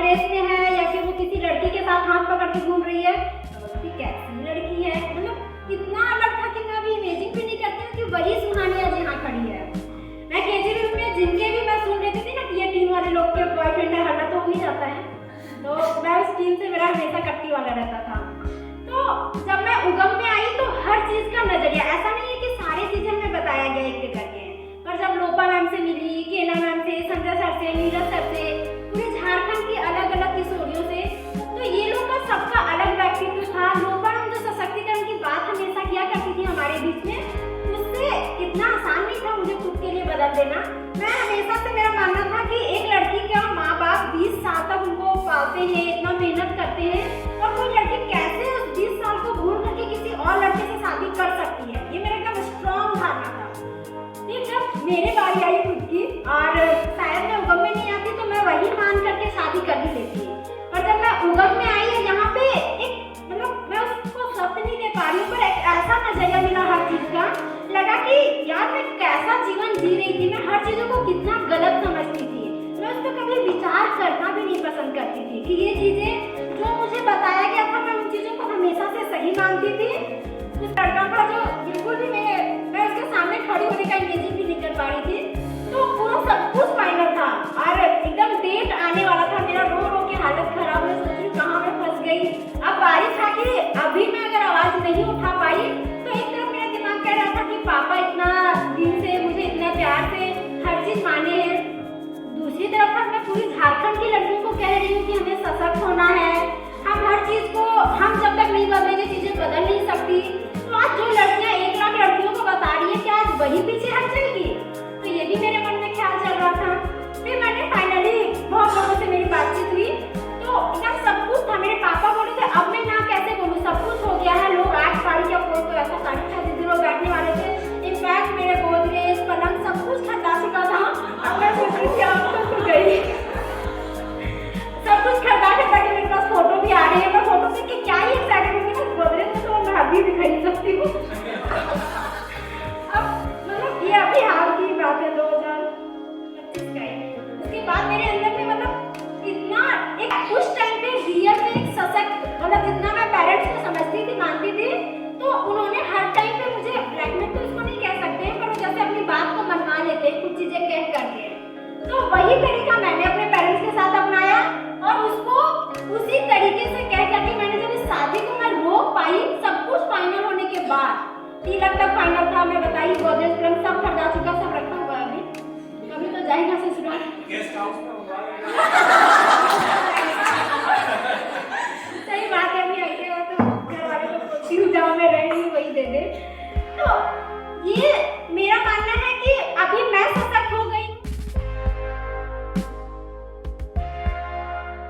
Dress में है या फिर वो किसी लड़की के साथ हाथ पकड़ के घूम रही है, कि कैसी लड़की है। मतलब इतना अलग था कि मैं अभी इमेजिन भी नहीं करती हूँ कि वही सुहानी आज यहाँ खड़ी है। मैं केजीबी में जिनके भी मैं सुन रही थी ना कि ये टीम वाले लोग के बॉयफ्रेंड है, हल्ला तो हो ही जाता है, तो मैं उस टीम से मेरा हमेशा कट्टी वाला रहता था। तो जब मैं उगम में आई तो हर चीज़ का नजरिया, ऐसा नहीं है कि सारी चीज़ें हमें बताया गया एक करके, पर जब लोपा मैम से मिली, केना मैम से, संजय सर से, नीरज सर से, पूरे झारखंड की अलग अलग किशोरियों से, तो ये लोग का सबका अलग व्यक्तित्व था। लोपा मैम जो सशक्तिकरण की बात हमेशा किया करती थी हमारे बीच में, उससे इतना आसान नहीं था मुझे खुद के लिए बदल देना। मैं हमेशा से मेरा मानना था कि एक लड़की का माँ बाप 20 साल तक उनको पालते हैं, इतना मेहनत करते हैं, और कोई लड़की कैसे उस 20 साल को भूल करके किसी और लड़के से शादी कर सकती है, ये मेरा एकदम स्ट्रॉन्ग धारणा था। फिर जब मेरे बारी आई खुद की, और शायद मैं उगम में नहीं आती तो मैं वही मान करके शादी कर ही लेती, और जब मैं उगम में आई यहाँ पे एक मतलब मैं उसको शब्द नहीं दे पा रही हूँ, पर एक ऐसा नजरिया मिला हर चीज का, लगा कि यार मैं कैसा जीवन जी रही थी, मैं हर चीजों को कितना गलत समझती थी, मैं उस पर कभी विचार करना भी नहीं पसंद करती थी कि ये चीजें जो मुझे बताया गया था मैं उन चीजों को हमेशा से सही मानती थी। उस लड़का का जो बिल्कुल भी मैं उसके सामने खड़ी होने का इमेजिन भी नहीं कर पा रही थी, तो पूरा सब कुछ फाइनल था और एकदम डेट आने वाला था। मेरा रो रो के हालत खराब, मैं सोच रही कहाँ मैं फंस गई। अब बारी था कि अभी मैं अगर आवाज नहीं उठा पाई तो एक तरफ मेरा दिमाग कह रहा था कि पापा इतना दिन से मुझे इतना प्यार से हर चीज माने हैं, दूसरी तरफ पर मैं पूरी झारखंड की लड़कियों को कह रही हूँ कि हमें सशक्त होना है, हम हर चीज को, हम जब तक नहीं बदलेंगे चीजें बदल नहीं सकती। तो आज जो लड़कियां 1 लाख लड़कियों को बता रही है कि आज वही पीछे हट जाएगी, तो ये भी मेरे मन में ख्याल चल रहा था। फिर मैंने फाइनली बहुत लोगों से मेरी बातचीत हुई तो एकदम सब कुछ था। मेरे पापा बोले थे अब मैं ना कैसे बोलूँ, सब कुछ हो गया है, लोग 8 साड़ी या कोई तो ऐसा साड़ी था जिस लोग बैठने वाले थे, इनफैक्ट मेरे गोदरेज पलंग सब कुछ खरीदा चुका था। अब मैं सोच रही थी अब तो गई, सब कुछ खरीदा खरीदा के मेरे पास फोटो भी आ रही है, मैं फोटो देख के क्या ही एक्साइटेड हूँ कि गोदरेज में तो मैं अभी भी खरीद सकती हूँ। अब मतलब ये अभी हाल की बात है 2025 का ही। उसके बाद मेरे अंदर में मतलब इतना एक उस टाइम पे रियल में एक सशक्त, मतलब जितना मैं पेरेंट्स को समझती थी मानती थी, तो उन्होंने हर टाइम पे मुझे ब्लैकमेल तो इसको नहीं कह सकते हैं, पर जैसे अपनी बात को मनवा लेते हैं कुछ चीजें कह करके, तो वही तरीका मैंने अपने पेरेंट्स के साथ अपनाया और उसको उसी तरीके से कह करके मैंने जब इस शादी को मैं रोक पाई, सब कुछ फाइनल होने के बाद, तिलक तक फाइनल था, मैं बताई गोदरेज पलंग सब खरीदा चुका, सब रखा हुआ है अभी तो जाएगा ससुराल। गेस्ट हाउस में होगा। सही बात है, अभी आइडिया हो तो घर वाले को पूछती हूँ जहाँ मैं रही हूँ वही दे दे। तो ये